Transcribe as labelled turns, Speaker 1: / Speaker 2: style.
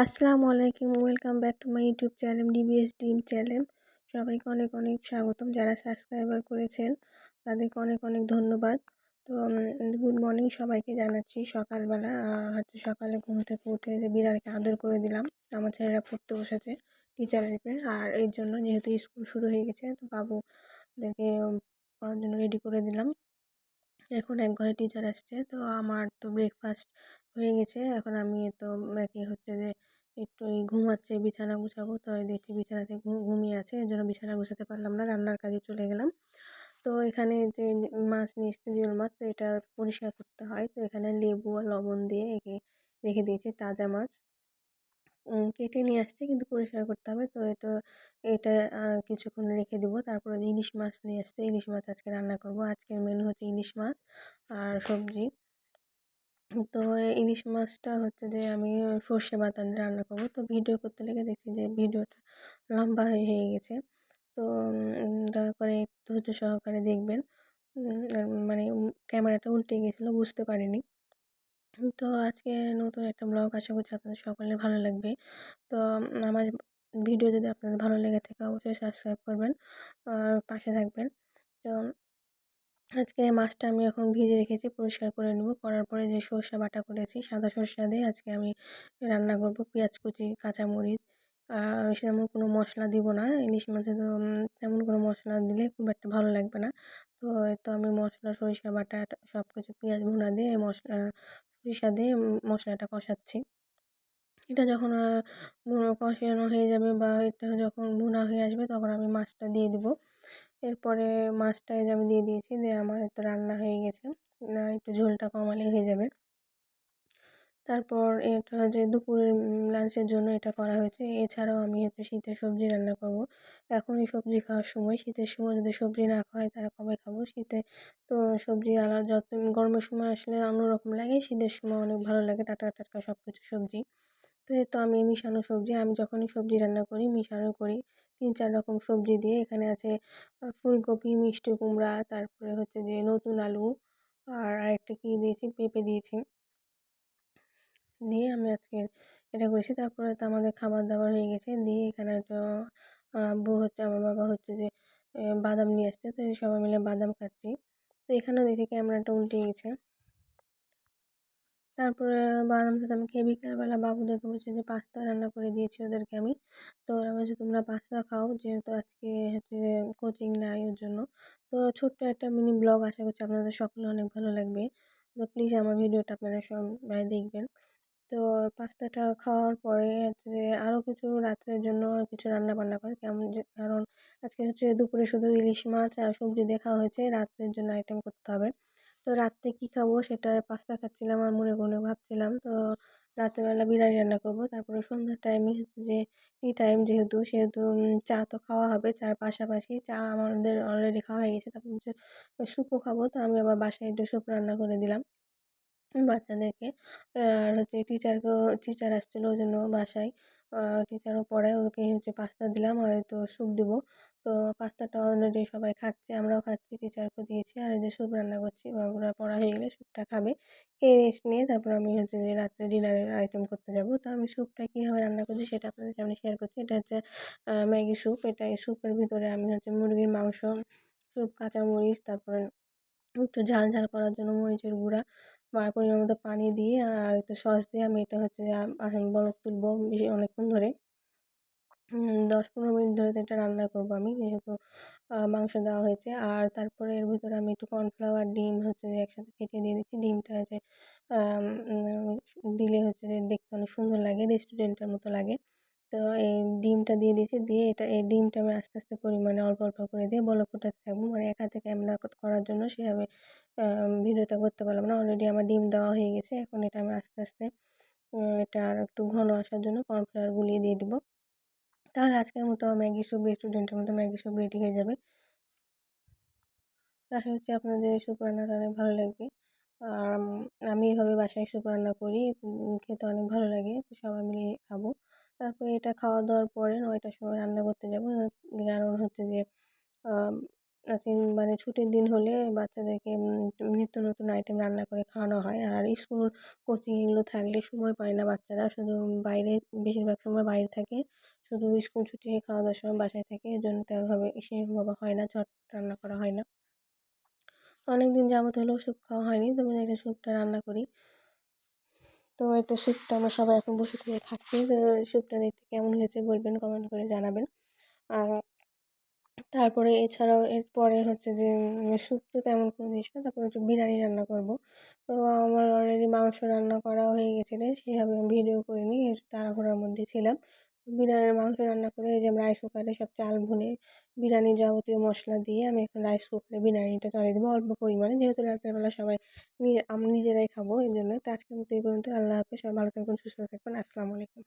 Speaker 1: আসসালামু আলাইকুম, welcome back to my YouTube channel DBS dream channel. সবাইকে অনেক অনেক স্বাগতম। যারা সাবস্ক্রাইবার করেছেন তাদেরকে অনেক অনেক ধন্যবাদ। তো গুড মর্নিং সবাইকে জানাচ্ছি। সকালবেলা সকালে ঘুম থেকে উঠে যে বিড়ালকে আদর করে দিলাম। আমার ছেলেরা পড়তে বসেছে টিচার রেখে, আর এর জন্য যেহেতু স্কুল শুরু হয়ে গেছে তো বাবুদেরকে পড়ার জন্য রেডি করে দিলাম। এখন এক ঘরে টিচার আসছে, তো আমার তো ব্রেকফাস্ট হয়ে গেছে। এখন আমি তো একে হচ্ছে যে একটু ঘুমাচ্ছে, বিছানা গুছাবো, তো দেখছি বিছানাতে ঘুমিয়ে আছে, এর জন্য বিছানা গুছাতে পারলাম না, রান্নার কাজে চলে গেলাম। তো এখানে যে মাছ নিয়ে এসেছে, জিওল মাছ, তো এটা পরিষ্কার করতে হয়। তো এখানে লেবু আর লবণ দিয়ে একে রেখে দিয়েছি। তাজা মাছ কেটে নিয়ে আসছে, কিন্তু পরিষ্কার করতে হবে। তো এটা কিছুক্ষণ রেখে দিব। তারপরে ইলিশ মাছ নিয়ে আসছে, ইলিশ মাছ আজকে রান্না করব। আজকের মেনু হচ্ছে ইলিশ মাছ আর সবজি। তো ইলিশ মাছটা হচ্ছে যে আমি সর্ষে বাটা দিয়ে রান্না করবো। তো ভিডিও করতে লেগে দেখছি যে ভিডিওটা লম্বা হয়ে গেছে। তো দয়া করে একটু ধৈর্য সহকারে দেখবেন। মানে ক্যামেরাটা উল্টে গেছিলো, বুঝতে পারিনি। তো আজকে নতুন একটা ব্লগ, আশা করছি আপনাদের সকলের ভালো লাগবে। তো আমার ভিডিও যদি আপনাদের ভালো লেগে থাকে অবশ্যই সাবস্ক্রাইব করবেন আর পাশে থাকবেন। তো আজকে মাছটা আমি এখন ভিজে রেখেছি, পরিষ্কার করে নেব। করার পরে যে সর্ষে বাটা করেছি, সাদা সর্ষে দিয়ে আজকে আমি রান্না করব। পেঁয়াজ কুচি, কাঁচামরিচ, সেরকম কোনো মশলা দিব না। ইলিশ মাছে তো তেমন কোনো মশলা দিলে খুব একটা ভালো লাগবে না। তো আমি মশলা, সরিষা বাটা সব কিছু, পেঁয়াজ ভুনা দিয়ে মশলা, সরিষা দিয়ে মশলাটা কষাচ্ছি। এটা যখন কষানো হয়ে যাবে বা এটা যখন ভুনা হয়ে আসবে, তখন আমি মাছটা দিয়ে দিব। এরপরে মাছটা এই যে আমি দিয়ে দিয়েছি, দিয়ে আমার তো রান্না হয়ে গেছে। একটু ঝোলটা কমালেই হয়ে যাবে। তারপর এটা যে দুপুরের লাঞ্চের জন্য এটা করা হয়েছে। এছাড়াও আমি হচ্ছে শীতের সবজি রান্না করব। এখনই সবজি খাওয়ার সময়, শীতের সময় যদি সবজি না খাওয়াই তাহলে কবে খাবো? শীতে তো সবজি আলাদা, যত গরমের সময় আসলে অন্যরকম লাগে, শীতের সময় অনেক ভালো লাগে টাটকা টাটকা সব কিছু সবজি। তো আমি মিশানো সবজি, আমি যখনই সবজি রান্না করি মিশানো করি ৩-৪ রকম সবজি দিয়ে। এখানে আছে ফুলকপি, মিষ্টি কুমড়া, তারপরে হচ্ছে যে নতুন আলু, আর আরেকটা কী দিয়েছি, পেঁপে দিয়েছি। দিয়ে আমি আজকে এটা করেছি। তারপরে তো আমাদের খাবার-দাবার হয়ে গেছে। দিয়ে এখানে তো আব্বু হচ্ছে, আমার বাবা হচ্ছে যে বাদাম নিয়ে আসছে। তো সবাই মিলে বাদাম খাচ্ছি। তো এখানেও দেখি ক্যামেরাটা উল্টে গেছে। তারপরে বাদাম টাদাম খেয়ে বিকেলবেলা বাবুদেরকে বলছি যে পাস্তা রান্না করে দিয়েছি ওদেরকে আমি। তো ওরা বলছে তোমরা পাস্তা খাও, যেহেতু আজকে হচ্ছে যে কোচিং নাই ওর জন্য। তো ছোট্ট একটা মিনি ব্লগ, আশা করছি আপনাদের সকলের অনেক ভালো লাগবে। তো প্লিজ আমার ভিডিওটা আপনারা সবাই দেখবেন। তো পাস্তাটা খাওয়ার পরে হচ্ছে যে আরও কিছু রাত্রের জন্য কিছু রান্নাবান্না করে, কেমন যে, কারণ আজকে হচ্ছে দুপুরে শুধু ইলিশ মাছ আর সবজি দিয়ে খাওয়া হয়েছে, রাত্রের জন্য আইটেম করতে হবে। তো রাত্রে কী খাবো সেটা পাস্তা খাচ্ছিলাম আর মনে মনে ভাবছিলাম। তো রাত্রেবেলা বিরিয়ানি রান্না করবো। তারপরে সন্ধ্যার টাইমে হচ্ছে যে টি টাইম, সেহেতু চা তো খাওয়া হবে। চার পাশাপাশি চা আমাদের অলরেডি খাওয়া হয়ে গেছে। তারপর হচ্ছে স্যুপও খাবো। তো আমি আবার বাসায় একটু স্যুপ রান্না করে দিলাম বাচ্চাদেরকে। আর হচ্ছে টিচার আসছিলো ওই জন্য বাসায় টিচারও পড়ায়, ওকে হচ্ছে পাস্তা দিলাম আর তো স্যুপ দিব। তো পাস্তাটা অলরেডি সবাই খাচ্ছে, আমরাও খাচ্ছি, টিচারকে দিয়েছি। আর এই যে স্যুপ রান্না করছি, বাবুরা পড়া হয়ে গেলে স্যুপটা খাবে। খেয়ে রেস্ট নিয়ে তারপর আমি হচ্ছে যে রাত্রে ডিনারের আইটেম করতে যাব। তো আমি স্যুপটা কীভাবে রান্না করছি সেটা আপনাদের সামনে শেয়ার করছি। এটা হচ্ছে ম্যাগি স্যুপ। এটা, এই স্যুপের ভিতরে আমি হচ্ছে মুরগির মাংস, স্যুপ, কাঁচামরিচ, তারপরে একটু ঝাল ঝাল করার জন্য মরিচের গুঁড়া বা পরিমাণ মতো পানি দিয়ে আর একটু সস দিয়ে আমি এটা হচ্ছে যে বলক তুলবো বেশি অনেকক্ষণ ধরে। 10-15 মিনিট ধরে তো এটা রান্না করবো আমি, যেহেতু মাংস দেওয়া হয়েছে। আর তারপরে এর ভিতরে আমি একটু কর্নফ্লাওয়ার, ডিম হচ্ছে যে একসাথে ফেটিয়ে দিয়ে দিচ্ছি। ডিমটা হচ্ছে আম দিলে হচ্ছে যে দেখতে অনেক সুন্দর লাগে, রেস্টুরেন্টের মতো লাগে। তো এই ডিমটা দিয়ে দিয়েছি। দিয়ে এই ডিমটা আমি আস্তে আস্তে পরিমাণে অল্প অল্প করে দিয়ে বলক ফোটাতে থাকবো। মানে এক হাতে ক্যামেরা করার জন্য সেভাবে ভিডিওটা করতে পারলাম না। অলরেডি আমার ডিম দেওয়া হয়ে গেছে। এখন এটা আমি আস্তে আস্তে এটা আর একটু ঘন আসার জন্য কর্নফ্লাওয়ার গুলিয়ে দিয়ে দিব। তাহলে আজকের মতো ম্যাগি স্যুপ, রেস্টুরেন্টের মতো ম্যাগি স্যুপ রেডি হয়ে যাবে। আশা করছি আপনাদের এই স্যুপ রান্নাটা অনেক ভালো লাগবে। আর আমি এভাবে বাসায় স্যুপ রান্না করি, খেতে অনেক ভালো লাগে। তো সবাই মিলে খাবো। তারপরে এটা খাওয়া দাওয়ার পরে 9টার সময় রান্না করতে যাবো। কারণ হচ্ছে যে আজকে মানে ছুটির দিন হলে বাচ্চাদেরকে নিত্য নতুন আইটেম রান্না করে খাওয়ানো হয়। আর স্কুল কোচিং এগুলো থাকলে সময় পায় না বাচ্চারা, শুধু বাইরে বেশিরভাগ সময় বাইরে থাকে। শুধু স্কুল ছুটি হয়ে খাওয়া দাওয়ার সময় বাসায় থাকে। এজন্য তেমনভাবে সেরকমভাবে হয় না, ঝটপট রান্না করা হয় না। অনেকদিন যাবত হলেও স্যুপ খাওয়া হয়নি, তবে একটা স্যুপটা রান্না করি। তো এই তো স্যুপটা আমরা সবাই এখন বসে থেকে খাচ্ছি। তো স্যুপটা দেখতে কেমন হয়েছে বলবেন, কমেন্ট করে জানাবেন। আর তারপরে এছাড়াও এরপরে হচ্ছে যে স্যুপ তো তেমন কোনো জিনিস না, তারপরে একটু বিরিয়ানি রান্না করব। তো আমার অলরেডি মাংস রান্না করা হয়ে গেছিলো, সেভাবে আমি ভিডিও করিনি, একটু তাড়াহুড়োর মধ্যে ছিলাম। বিরিয়ানির মাংস রান্না করে এই যে আমি রাইস কুকারে সব চাল ভুনে বিরিয়ানির যাবতীয় মশলা দিয়ে আমি এখন রাইস কুকারে বিরিয়ানিটা চালিয়ে দেবো অল্প পরিমাণে, যেহেতু রাত্রেবেলা সবাই আমরা নিজেরাই খাবো এই জন্য। তো আজকের মতো এই পর্যন্ত। আল্লাহ হাফেজ, সবাই ভালো থাকবেন, সুস্থ থাকবেন, আসসালামু আলাইকুম।